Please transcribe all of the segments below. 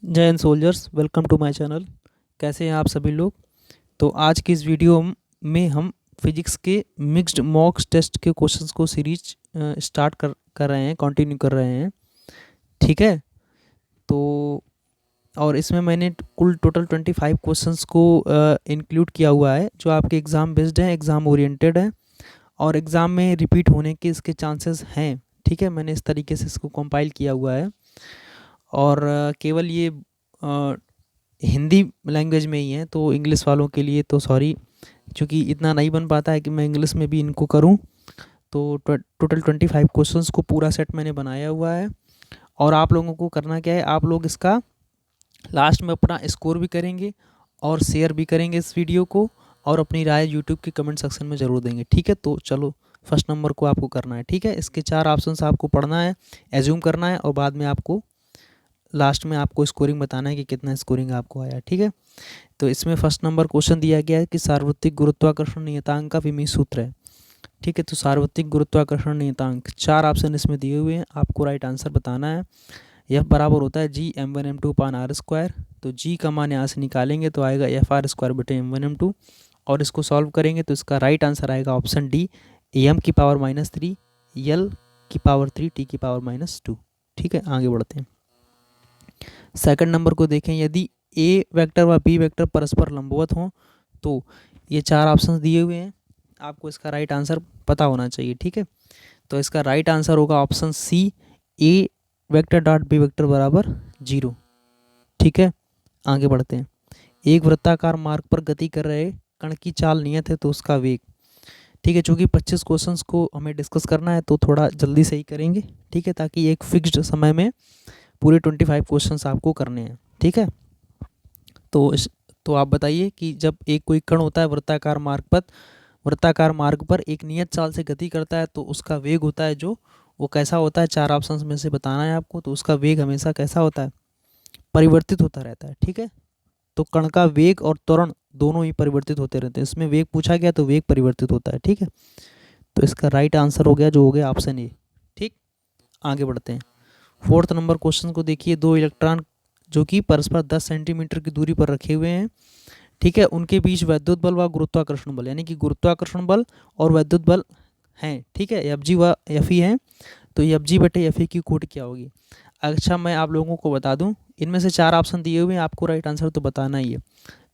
जय हिंद soldiers, welcome to my channel. कैसे हैं आप सभी लोग। तो आज की इस वीडियो में हम फिजिक्स के मिक्स्ड मॉक टेस्ट के क्वेश्चंस को सीरीज स्टार्ट कर रहे हैं, कंटिन्यू कर रहे हैं। ठीक है। तो और इसमें मैंने कुल टोटल 25 क्वेश्चंस को इंक्लूड किया हुआ है, जो आपके एग्ज़ाम बेस्ड हैं, एग्ज़ाम ओरिएंटेड हैं और एग्ज़ाम में रिपीट होने के इसके चांसेस हैं। ठीक है, मैंने इस तरीके से इसको कंपाइल किया हुआ है और केवल ये हिंदी लैंग्वेज में ही है, तो इंग्लिश वालों के लिए तो सॉरी, क्योंकि इतना नहीं बन पाता है कि मैं इंग्लिश में भी इनको करूं। तो टोटल 25 क्वेश्चंस को पूरा सेट मैंने बनाया हुआ है और आप लोगों को करना क्या है, आप लोग इसका लास्ट में अपना स्कोर भी करेंगे और शेयर भी करेंगे इस वीडियो को और अपनी राय यूट्यूब के कमेंट सेक्शन में ज़रूर देंगे। ठीक है, तो चलो फर्स्ट नंबर को आपको करना है। ठीक है, इसके 4 ऑप्शंस आपको पढ़ना है, एज्यूम करना है और बाद में आपको लास्ट में आपको स्कोरिंग बताना है कि कितना स्कोरिंग आपको आया। ठीक है, तो इसमें फर्स्ट नंबर क्वेश्चन दिया गया है कि सार्वत्रिक गुरुत्वाकर्षण नियतांक का विमीय सूत्र है। ठीक है, तो सार्वत्रिक गुरुत्वाकर्षण नियतांक 4 ऑप्शन इसमें दिए हुए हैं, आपको राइट आंसर बताना है। यह बराबर होता है जी m1m2 पान आर स्क्वायर। तो जी का मान यहाँ से निकालेंगे तो आएगा एफ आर स्क्वायर बटे m1m2 और इसको सॉल्व करेंगे तो इसका राइट आंसर आएगा ऑप्शन डी, एम की पावर -3 यल की पावर 3 टी की पावर -2। ठीक है, आगे बढ़ते हैं। सेकंड नंबर को देखें, यदि ए वेक्टर व बी वेक्टर परस्पर लंबवत हों तो ये 4 ऑप्शन दिए हुए हैं, आपको इसका राइट आंसर पता होना चाहिए। ठीक है, तो इसका राइट आंसर होगा ऑप्शन सी, ए वेक्टर डॉट बी वेक्टर बराबर 0। ठीक है, आगे बढ़ते हैं। एक वृत्ताकार मार्ग पर गति कर रहे कण की चाल नियत है तो उसका वेग। ठीक है, चूँकि 25 क्वेश्चंस को हमें डिस्कस करना है तो थोड़ा जल्दी से ही करेंगे। ठीक है, ताकि एक फिक्स्ड समय में पूरे 25 क्वेश्चंस आपको करने हैं। ठीक है, तो आप बताइए कि जब एक कोई कण होता है वृत्ताकार मार्ग पर एक नियत चाल से गति करता है तो उसका वेग होता है जो वो कैसा होता है, 4 ऑप्शंस में से बताना है आपको। तो उसका वेग हमेशा कैसा होता है, परिवर्तित होता रहता है। ठीक है, तो कण का वेग और त्वरण दोनों ही परिवर्तित होते रहते हैं, इसमें वेग पूछा गया तो वेग परिवर्तित होता है। ठीक है, तो इसका राइट आंसर हो गया जो हो गया ऑप्शन ए। ठीक, आगे बढ़ते हैं। फोर्थ नंबर क्वेश्चन को देखिए, 2 इलेक्ट्रॉन जो कि परस्पर 10 सेंटीमीटर की दूरी पर रखे हुए हैं। ठीक है, उनके बीच वैद्युत बल व गुरुत्वाकर्षण बल, यानी कि गुरुत्वाकर्षण बल और वैद्युत बल हैं। ठीक है, एफ जी व एफ ई हैं, तो एफ जी बटे एफ ई की कोट क्या होगी। अच्छा, मैं आप लोगों को बता दूं, इनमें से 4 ऑप्शन दिए हुए हैं, आपको राइट आंसर तो बताना ही है।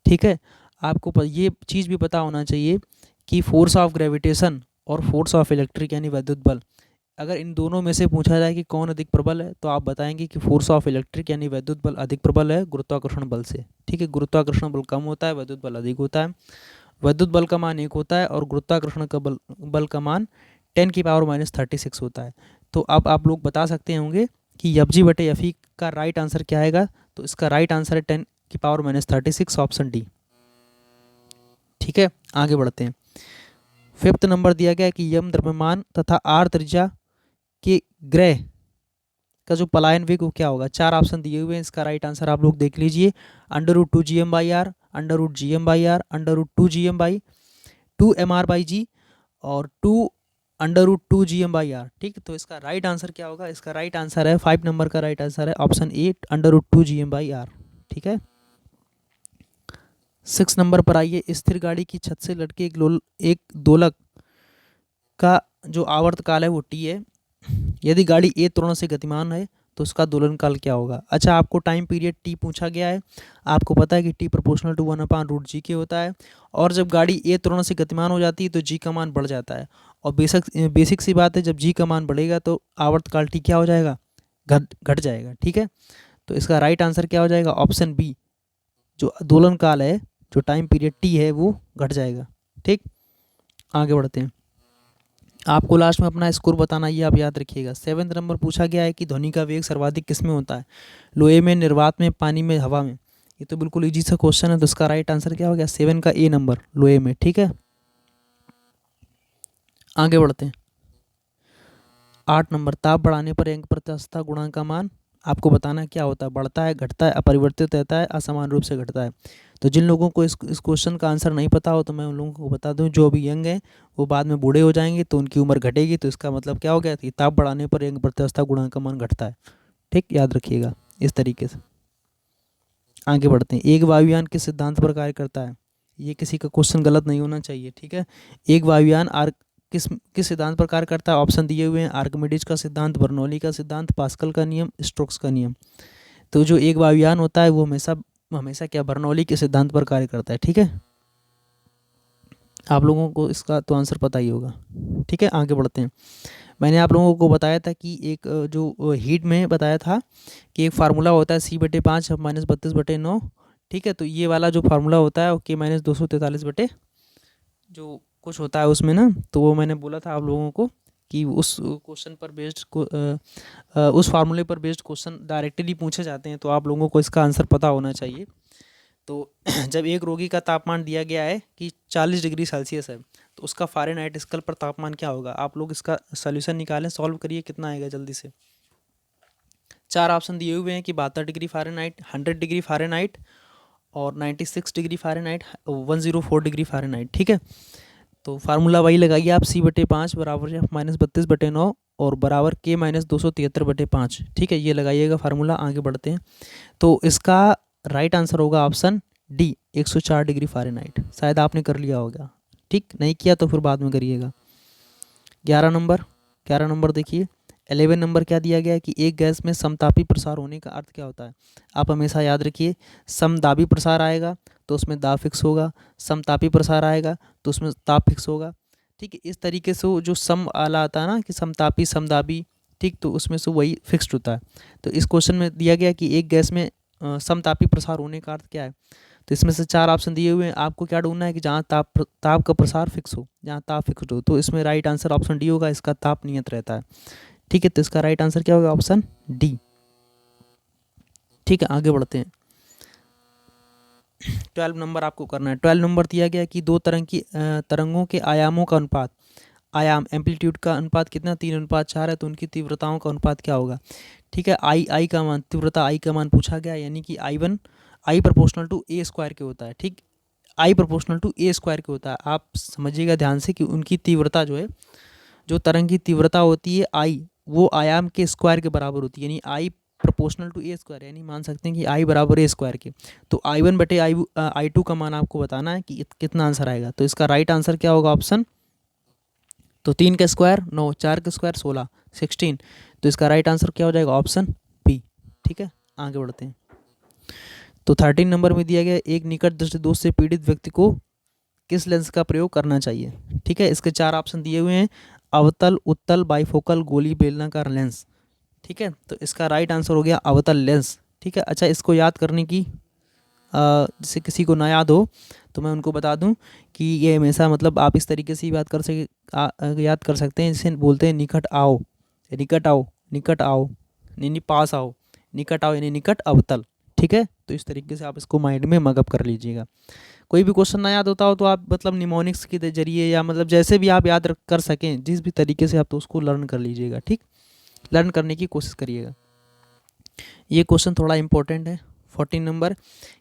ठीक है, आपको ये चीज़ भी पता होना चाहिए कि फोर्स ऑफ ग्रेविटेशन और फोर्स ऑफ इलेक्ट्रिक यानी वैद्युत बल, अगर इन दोनों में से पूछा जाए कि कौन अधिक प्रबल है तो आप बताएंगे कि फोर्स ऑफ इलेक्ट्रिक यानी वैद्युत बल अधिक प्रबल है गुरुत्वाकर्षण बल से। ठीक है, गुरुत्वाकर्षण बल कम होता है, वैद्युत बल अधिक होता है। वैद्युत बल का मान 1 होता है और गुरुत्वाकर्षण का बल का मान 10 की पावर -36 होता है। तो अब आप लोग बता सकते होंगे कि एफ जी बटे एफ ई का राइट आंसर क्या आएगा। तो इसका राइट आंसर है 10 की पावर -36, ऑप्शन डी। ठीक है, आगे बढ़ते हैं। फिफ्थ नंबर दिया गया है कि यम द्रव्यमान तथा आर त्रिज्या के ग्रह का जो पलायन वेग वो क्या होगा। 4 ऑप्शन दिए हुए हैं, इसका राइट आंसर आप लोग देख लीजिए। √2 GM/r, √GM/r, √2 GM/2 MR/g और 2√2 GM/r। ठीक, तो इसका राइट आंसर क्या होगा, इसका राइट आंसर है 5 नंबर का राइट आंसर है ऑप्शन ए, √2 GM/r। ठीक है, 6 नंबर पर आइए, स्थिर गाड़ी की छत से लटके एक दोलक का जो आवर्तकाल है वो टी है। यदि गाड़ी ए त्वरण से गतिमान है तो उसका दोलन काल क्या होगा। अच्छा, आपको टाइम पीरियड टी पूछा गया है, आपको पता है कि टी प्रोपोर्शनल टू 1/√g के होता है और जब गाड़ी ए त्वरण से गतिमान हो जाती है तो जी का मान बढ़ जाता है और बेसिक सी बात है, जब जी का मान बढ़ेगा तो आवर्तकाल टी क्या हो जाएगा, घट घट जाएगा। ठीक है, तो इसका राइट आंसर क्या हो जाएगा, ऑप्शन बी, जो दोलन काल है, जो टाइम पीरियड टी है वो घट जाएगा। ठीक, आगे बढ़ते हैं। आपको लास्ट में अपना स्कोर बताना, ये आप याद रखिएगा। 7th नंबर पूछा गया है कि ध्वनि का वेग सर्वाधिक किस में होता है, लोहे में, निर्वात में, पानी में, हवा में। ये तो बिल्कुल इजी सा क्वेश्चन है, तो इसका राइट आंसर क्या हो गया, 7 का ए नंबर, लोहे में। ठीक है, आगे बढ़ते हैं। 8 नंबर, ताप बढ़ाने पर यंग प्रत्यास्थता गुणांक का मान आपको बताना है क्या होता है, बढ़ता है, घटता है, अपरिवर्तित रहता है, असमान रूप से घटता है। तो जिन लोगों को इस क्वेश्चन का आंसर नहीं पता हो तो मैं उन लोगों को बता दूं, जो अभी यंग हैं वो बाद में बूढ़े हो जाएंगे तो उनकी उम्र घटेगी, तो इसका मतलब क्या हो गया कि ताप बढ़ाने पर यंग प्रत्यास्थता गुणांक का मान घटता है। ठीक, याद रखिएगा इस तरीके से। आगे बढ़ते हैं। एक वायुयान किस सिद्धांत पर कार्य करता है? ये किसी का क्वेश्चन गलत नहीं होना चाहिए, ठीक है। एक वायुयान किस किस सिद्धांत पर कार्य करता है? ऑप्शन दिए हुए हैं, आर्किमिडीज का सिद्धांत, बर्नौली का सिद्धांत, पास्कल का नियम, स्टोक्स का नियम। तो जो एक वायुयान होता है वो हमेशा हमेशा क्या बर्नौली के सिद्धांत पर कार्य करता है, ठीक है। आप लोगों को इसका तो आंसर पता ही होगा, ठीक है। आगे बढ़ते हैं। मैंने आप लोगों को बताया था कि एक जो हीट में बताया था कि एक फार्मूला होता है C/5 -32/9, ठीक है। तो ये वाला जो फार्मूला होता है K-243 जो कुछ होता है उसमें ना, तो वो मैंने बोला था आप लोगों को कि उस क्वेश्चन पर बेस्ड उस फार्मूले पर बेस्ड क्वेश्चन डायरेक्टली पूछे जाते हैं, तो आप लोगों को इसका आंसर पता होना चाहिए। तो जब एक रोगी का तापमान दिया गया है कि 40 डिग्री सेल्सियस है, तो उसका फ़ारेनहाइट स्केल पर तापमान क्या होगा? आप लोग इसका सॉल्यूशन निकालें, सॉल्व करिए, कितना आएगा जल्दी से। 4 ऑप्शन दिए हुए हैं कि 72 डिग्री फ़ारेनहाइट, 100 डिग्री फ़ारेनहाइट और 96 डिग्री फ़ारेनहाइट, 104 डिग्री फ़ारेनहाइट, ठीक है। तो फार्मूला वही लगाइए आप, C/5 बराबर है -32/9 और बराबर K-273/5, ठीक है। ये लगाइएगा फार्मूला। आगे बढ़ते हैं। तो इसका राइट आंसर होगा ऑप्शन डी, 104 डिग्री फ़ारेनहाइट। शायद आपने कर लिया होगा, ठीक, नहीं किया तो फिर बाद में करिएगा। 11 नंबर देखिए। 11 नंबर क्या दिया गया है कि एक गैस में समतापी प्रसार होने का अर्थ क्या होता है? आप हमेशा याद रखिए, समदाबी प्रसार आएगा तो उसमें दाब फिक्स होगा, समतापी प्रसार आएगा तो उसमें ताप फिक्स होगा, ठीक है। इस तरीके से वो जो सम वाला आता है ना कि समतापी समदाबी, ठीक, तो उसमें से वही फिक्स्ड होता है। तो इस क्वेश्चन में दिया गया कि एक गैस में समतापी प्रसार होने का अर्थ क्या है? तो इसमें से 4 ऑप्शन दिए हुए हैं, आपको क्या ढूंढना है कि जहाँ ताप का प्रसार फिक्स हो, जहाँ ताप फिक्स हो। तो इसमें राइट आंसर ऑप्शन डी होगा, इसका ताप नियत रहता है, ठीक है। तो इसका राइट आंसर क्या होगा? ऑप्शन डी, ठीक है। आगे बढ़ते हैं। 12 नंबर आपको करना है। 12 नंबर दिया गया कि दो तरंगों के आयामों का अनुपात, आयाम एम्पलीट्यूड का अनुपात कितना? 3:4 है, तो उनकी तीव्रताओं का अनुपात क्या होगा? ठीक है। आई का मान, तीव्रता आई का मान पूछा गया, यानी कि I proportional to A square के होता है, ठीक। I proportional to A square के होता है। आप समझिएगा ध्यान से कि उनकी तीव्रता जो है, जो तरंग की तीव्रता होती है आई, वो आयाम के स्क्वायर के बराबर होती है, यानी I proportional to A square, यानी मान सकते हैं कि आई बराबर ए स्क्वायर के। तो I1/आई2 का मान आपको बताना है कि कितना आंसर आएगा। तो इसका राइट आंसर क्या होगा? ऑप्शन, तो 3 का स्क्वायर 9, 4 का स्क्वायर 16, 16। तो इसका राइट आंसर क्या हो जाएगा? ऑप्शन बी, ठीक है। आगे बढ़ते हैं। तो 13 नंबर में दिया गया एक निकट दृष्टि दोष से पीड़ित व्यक्ति को किस लेंस का प्रयोग करना चाहिए? ठीक है। इसके 4 ऑप्शन दिए हुए हैं, अवतल, उत्तल, बाइफोकल, गोली बेलनाकार लेंस, ठीक है। तो इसका राइट आंसर हो गया अवतल लेंस, ठीक है। अच्छा, इसको याद करने की जैसे किसी को ना याद हो तो मैं उनको बता दूं कि ये हमेशा मतलब आप इस तरीके से याद कर सकते हैं, जिसे बोलते हैं निकट आओ, निकट आओ, निकट आओ, यानी पास आओ, निकट आओ यानी निकट अवतल, ठीक है। तो इस तरीके से आप इसको माइंड में मगअप कर लीजिएगा। कोई भी क्वेश्चन ना याद होता हो तो आप मतलब निमोनिक्स के जरिए या मतलब जैसे भी आप याद कर सकें, जिस भी तरीके से आप तो उसको लर्न कर लीजिएगा, ठीक। लर्न करने की कोशिश करिएगा। ये क्वेश्चन थोड़ा इंपॉर्टेंट है। 14 नंबर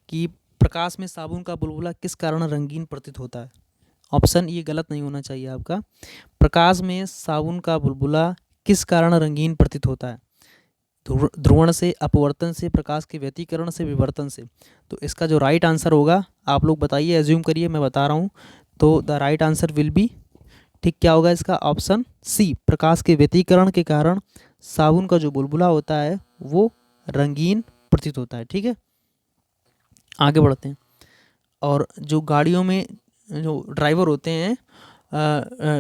कि प्रकाश में साबुन का बुलबुला किस कारण रंगीन प्रतीत होता है? ऑप्शन ये गलत नहीं होना चाहिए आपका। प्रकाश में साबुन का बुलबुला किस कारण रंगीन प्रतीत होता है? ध्रुवण से, अपवर्तन से, प्रकाश के व्यतिकरण से, विवर्तन से। तो इसका जो राइट आंसर होगा आप लोग बताइए, एज्यूम करिए, मैं बता रहा हूँ। तो the right answer will be, ठीक, क्या होगा इसका? ऑप्शन सी, प्रकाश के व्यतिकरण के कारण साबुन का जो बुलबुला होता है वो रंगीन प्रतीत होता है, ठीक है। आगे बढ़ते हैं। और जो गाड़ियों में जो ड्राइवर होते हैं,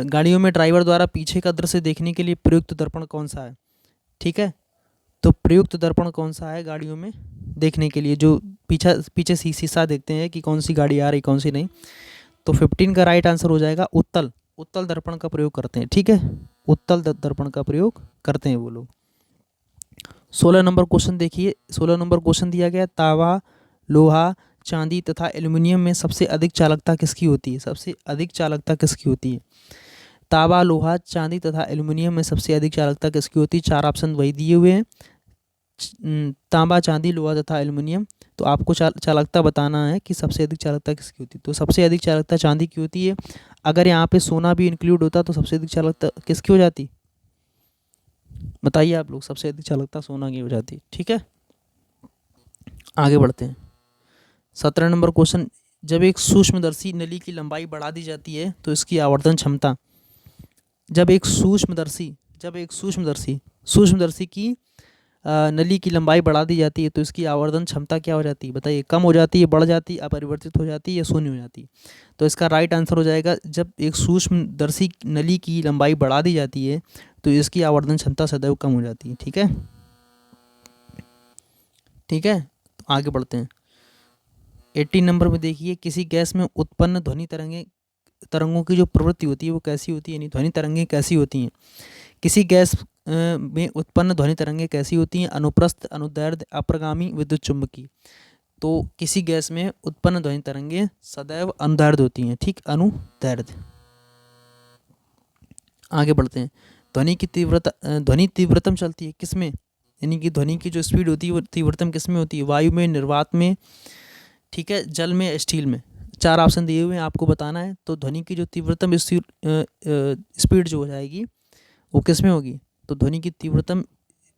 गाड़ियों में ड्राइवर द्वारा पीछे का दृश्य देखने के लिए प्रयुक्त दर्पण कौन सा है? ठीक है। तो प्रयुक्त दर्पण कौन सा है गाड़ियों में देखने के लिए, जो पीछे शीशा देखते हैं कि कौन सी गाड़ी आ रही कौन सी नहीं? तो 15 का राइट आंसर हो जाएगा उत्तल दर्पण का प्रयोग करते हैं, ठीक है। उत्तल दर्पण का प्रयोग करते हैं वो लोग। 16 नंबर क्वेश्चन देखिए। 16 नंबर क्वेश्चन दिया गया, तांबा, लोहा, चांदी तथा एल्युमिनियम में सबसे अधिक चालकता किसकी होती है? सबसे अधिक चालकता किसकी होती है? तांबा, लोहा, चांदी तथा एल्युमिनियम में सबसे अधिक चालकता किसकी होती है? 4 ऑप्शन वही दिए हुए हैं, तांबा, चांदी, लोहा तथा एल्युमिनियम। तो आपको चालकता बताना है कि सबसे अधिक चालकता किसकी होती है। तो सबसे अधिक चालकता चांदी की होती है। अगर यहाँ पे सोना भी इंक्लूड होता तो सबसे अधिक चालकता किसकी हो जाती? बताइए आप लोग, सबसे अधिक चालकता सोना की हो जाती, ठीक है। आगे बढ़ते हैं। 17 नंबर क्वेश्चन, जब एक सूक्ष्मदर्शी नली की लंबाई बढ़ा दी जाती है तो इसकी आवर्धन क्षमता, जब एक सूक्ष्मदर्शी की नली की लंबाई बढ़ा दी जाती है तो इसकी आवर्धन क्षमता क्या हो जाती है, बताइए। कम हो जाती है, बढ़ जाती है, अपरिवर्तित हो जाती है या शून्य हो जाती है। तो इसका राइट आंसर हो जाएगा, जब एक सूक्ष्मदर्शी नली की लंबाई बढ़ा दी जाती है तो इसकी आवर्धन क्षमता सदैव कम हो जाती है। ठीक है, ठीक है, तो आगे बढ़ते हैं। 18 नंबर में देखिए, किसी गैस में उत्पन्न ध्वनि तरंगों की जो प्रवृत्ति होती है वो कैसी होती है, यानी ध्वनि तरंगें कैसी होती हैं। किसी गैस में उत्पन्न ध्वनि तरंगें कैसी होती हैं, अनुप्रस्थ, अनुदैर्ध्य, अप्रगामी, विद्युत चुम्बकीय। तो किसी गैस में उत्पन्न ध्वनि तरंगें सदैव अनुदैर्ध्य होती हैं, ठीक, अनुदैर्ध्य। आगे बढ़ते हैं। ध्वनि तीव्रतम चलती है किसमें, यानी कि ध्वनि की जो स्पीड होती है वो तीव्रतम किसमें होती है, वायु में, निर्वात में, ठीक है, जल में, स्टील में। 4 ऑप्शन दिए हुए हैं, आपको बताना है। तो ध्वनि की जो तीव्रतम स्पीड जो हो जाएगी वो किस में होगी, तो ध्वनि की तीव्रतम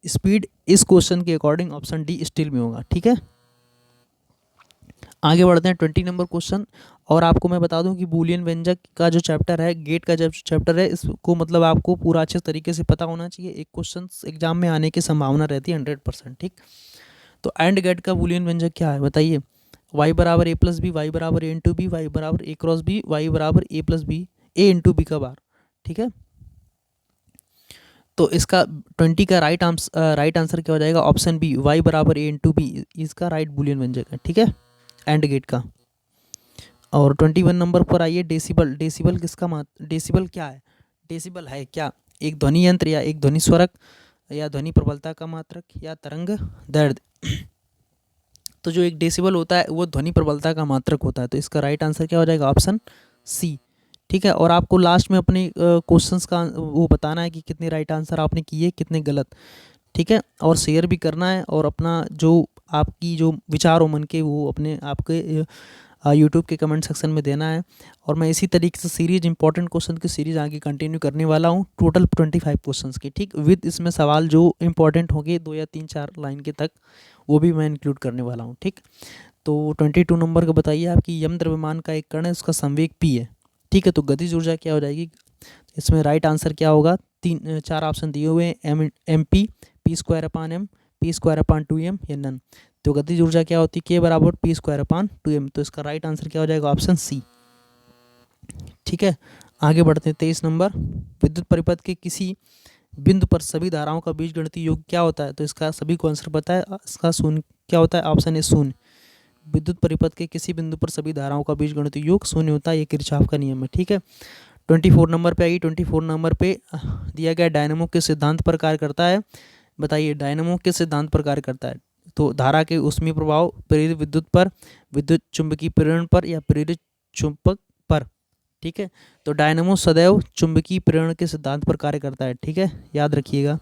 स्पीड इस क्वेश्चन के अकॉर्डिंग ऑप्शन डी स्टील में होगा। ठीक है, आगे बढ़ते हैं। 20 नंबर क्वेश्चन, और आपको मैं बता दूं कि बूलियन व्यंजक का जो चैप्टर है, गेट का जो चैप्टर है, इसको मतलब आपको पूरा अच्छे तरीके से पता होना चाहिए। एक क्वेश्चन एग्जाम में आने की संभावना रहती है 100%। ठीक, तो एंड गेट का बूलियन व्यंजक क्या है, बताइए। y बराबर ए प्लस बी, वाई बराबर ए इंटू बी, वाई बराबर ए क्रॉस बी, वाई बराबर ए प्लस बी, ए इंटू बी का बार। ठीक है, तो इसका 20 का राइट आंसर क्या हो जाएगा, ऑप्शन बी, वाई बराबर ए इंटू बी, इसका राइट बूलियन व्यंजक है। ठीक है, एंड गेट का। और 21 नंबर पर आइए, डेसिबल। डेसिबल क्या है, डेसिबल है क्या, एक ध्वनि यंत्र या एक ध्वनि स्वरक या ध्वनि प्रबलता का मात्रक या तरंग दैर्ध्य। तो जो एक डेसिबल होता है वो ध्वनि प्रबलता का मात्रक होता है। तो इसका राइट आंसर क्या हो जाएगा, ऑप्शन सी। ठीक है, और आपको लास्ट में अपने क्वेश्चंस का वो बताना है कि कितने राइट आंसर आपने किए, कितने गलत। ठीक है, और शेयर भी करना है, और अपना जो आपकी जो विचार हो मन के वो अपने आपके यूट्यूब के कमेंट सेक्शन में देना है। और मैं इसी तरीके से सीरीज इंपॉर्टेंट क्वेश्चन की सीरीज आगे कंटिन्यू करने वाला हूँ, टोटल 25 क्वेश्चंस की। ठीक, विद इसमें सवाल जो इंपॉर्टेंट होंगे 2 या 3-4 लाइन के तक, वो भी मैं इंक्लूड करने वाला हूँ। ठीक, तो 22 नंबर का बताइए, आपकी यम द्रव्यमान का एक कण है, उसका संवेग p है। ठीक है, तो गतिज ऊर्जा क्या हो जाएगी, इसमें राइट आंसर क्या होगा, 4 ऑप्शन दिए हुए हैं, M P, P square upon M, P square upon 2m या नन। तो गतिज ऊर्जा क्या होती है, के बराबर पी स्क्वायर अपान 2m। तो इसका राइट आंसर क्या हो जाएगा, ऑप्शन सी। ठीक है, आगे बढ़ते हैं। 23 नंबर, विद्युत परिपथ के किसी बिंदु पर सभी धाराओं का बीजगणितीय योग क्या होता है, तो इसका सभी को आंसर पता है, इसका शून्य क्या होता है, ऑप्शन ए शून्य। विद्युत परिपथ के किसी बिंदु पर सभी धाराओं का बीजगणितीय योग शून्य होता है, ये किरचॉफ का नियम है। ठीक है, 24 नंबर पे आई। 24 नंबर पे दिया गया डायनेमो के सिद्धांत पर कार्य करता है, बताइए। डायनेमो के सिद्धांत पर कार्य करता है, तो धारा के ऊष्मीय प्रभाव, प्रेरित विद्युत पर, विद्युत चुंबकीय प्रेरण पर या प्रेरित चुंबक पर। ठीक है, तो डायनेमो सदैव चुंबकीय प्रेरण के सिद्धांत पर कार्य करता है। ठीक है, याद रखिएगा।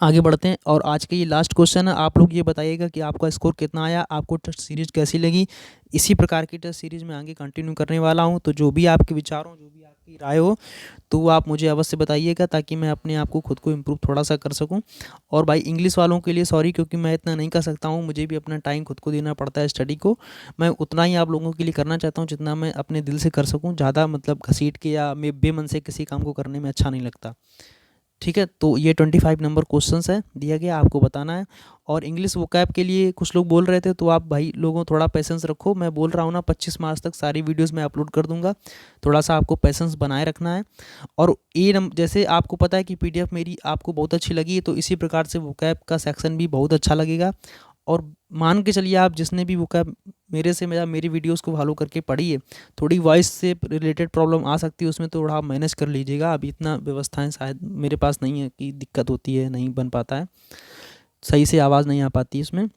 आगे बढ़ते हैं, और आज का ये लास्ट क्वेश्चन है। आप लोग ये बताइएगा कि आपका स्कोर कितना आया, आपको टेस्ट सीरीज कैसी लगी। इसी प्रकार की टेस्ट सीरीज में आगे कंटिन्यू करने वाला हूँ। तो जो भी आपके विचार हो, जो भी आपकी राय हो, तो वो आप मुझे अवश्य बताइएगा, ताकि मैं अपने आप को खुद को इम्प्रूव थोड़ा सा कर सकूँ। और भाई इंग्लिश वालों के लिए सॉरी, क्योंकि मैं इतना नहीं कर सकता हूँ, मुझे भी अपना टाइम खुद को देना पड़ता है स्टडी को। मैं उतना ही आप लोगों के लिए करना चाहता हूँ जितना मैं अपने दिल से कर सकूँ। ज़्यादा मतलब घसीट के या मैं बेमन से किसी काम को करने में अच्छा नहीं लगता। ठीक है, तो ये 25 नंबर क्वेश्चंस है दिया गया, आपको बताना है। और इंग्लिश वोकैब के लिए कुछ लोग बोल रहे थे, तो आप भाई लोगों थोड़ा पेशेंस रखो। मैं बोल रहा हूँ ना, 25 मार्च तक सारी वीडियोस मैं अपलोड कर दूंगा। थोड़ा सा आपको पेशेंस बनाए रखना है। और जैसे आपको पता है कि पीडीएफ मेरी आपको बहुत अच्छी लगी है, तो इसी प्रकार से वोकैब का सेक्शन भी बहुत अच्छा लगेगा। और मान के चलिए, आप जिसने भी वोकैब मेरे से मेरी वीडियोस को फॉलो करके पढ़ी है, थोड़ी वॉइस से रिलेटेड प्रॉब्लम आ सकती है, उसमें थोड़ा आप मैनेज कर लीजिएगा। अभी इतना व्यवस्थाएं शायद मेरे पास नहीं है कि दिक्कत होती है, नहीं बन पाता है, सही से आवाज़ नहीं आ पाती इसमें।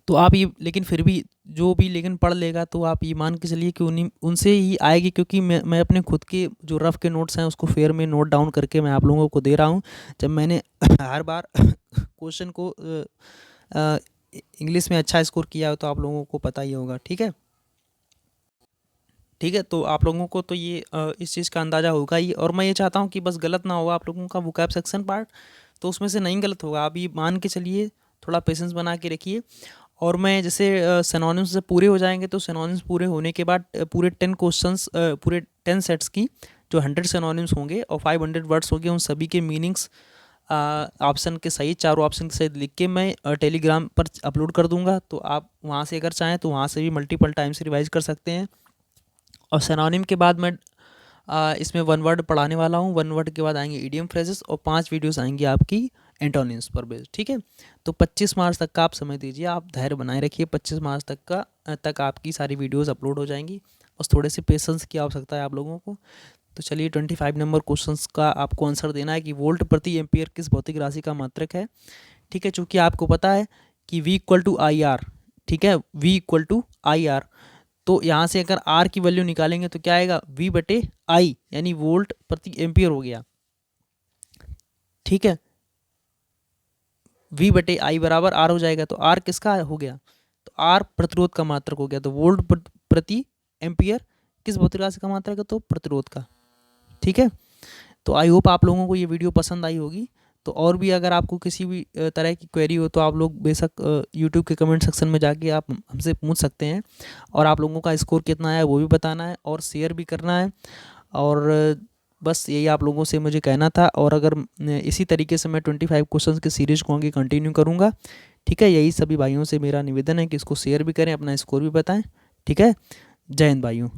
तो आप ये, लेकिन फिर भी जो भी लेकिन पढ़ लेगा, तो आप ये मान के चलिए कि उनसे ही आएगी। क्योंकि मैं अपने खुद के जो रफ के नोट्स हैं उसको फेयर में नोट डाउन करके मैं आप लोगों को दे रहा हूँ। जब मैंने हर बार क्वेश्चन को इंग्लिश में अच्छा स्कोर किया हो, तो आप लोगों को पता ही होगा। ठीक है, ठीक है, तो आप लोगों को तो ये इस चीज़ का अंदाज़ा होगा ही। और मैं ये चाहता हूँ कि बस गलत ना होगा आप लोगों का वोकैब सेक्शन पार्ट, तो उसमें से नहीं गलत होगा। आप ये मान के चलिए, थोड़ा पेशेंस बना के रखिए। और मैं जैसे सिनोनिम्स जब पूरे हो जाएंगे तो सिनोनिम्स पूरे होने के बाद पूरे 10 क्वेश्चंस पूरे 10 सेट्स की जो 100 सिनोनिम्स होंगे और 500 वर्ड्स होंगे, उन सभी के मीनिंग्स ऑप्शन के सहित, चारों ऑप्शन के सहित लिख के मैं टेलीग्राम पर अपलोड कर दूंगा। तो आप वहाँ से अगर चाहें तो वहाँ से भी मल्टीपल टाइम से रिवाइज कर सकते हैं। और सिनोनिम के बाद मैं इसमें 1 वर्ड पढ़ाने वाला हूँ। 1 वर्ड के बाद आएंगे इडियम फ्रेजेस और 5 वीडियोस आएंगी आपकी एंटोनिम्स पर बेस्ड। ठीक है, तो 25 मार्च तक का आप समय दीजिए, आप धैर्य बनाए रखिए। 25 मार्च तक आपकी सारी वीडियोस अपलोड हो जाएंगी। बस थोड़े से पेशेंस की आवश्यकता है आप लोगों को। तो चलिए 25 नंबर क्वेश्चंस का आपको आंसर देना है कि वोल्ट प्रति एम्पियर किस भौतिक राशि का मात्रक है। ठीक है, चूँकि आपको पता है कि V equal to I R, ठीक है, V equal to I R, तो यहाँ से अगर R की वैल्यू निकालेंगे तो क्या आएगा, V बटे आई, यानी वोल्ट प्रति एम्पियर हो गया। ठीक है, V बटे आई बराबर R हो जाएगा। तो R किसका हो गया, तो R प्रतिरोध का मात्रक हो गया। तो वोल्ट प्रति एम्पियर किस भौतिक राशि का मात्रक है, तो प्रतिरोध का। ठीक है, तो आई होप आप लोगों को ये वीडियो पसंद आई होगी। तो और भी अगर आपको किसी भी तरह की क्वेरी हो तो आप लोग बेशक यूट्यूब के कमेंट सेक्शन में जाके आप हमसे पूछ सकते हैं। और आप लोगों का स्कोर कितना है वो भी बताना है और शेयर भी करना है। और बस यही आप लोगों से मुझे कहना था। और अगर इसी तरीके से मैं 25 क्वेश्चंस की सीरीज को आगे कंटिन्यू करूँगा। ठीक है, यही सभी भाइयों से मेरा निवेदन है कि इसको शेयर भी करें, अपना स्कोर भी बताएं। ठीक है, जय हिंद भाइयों।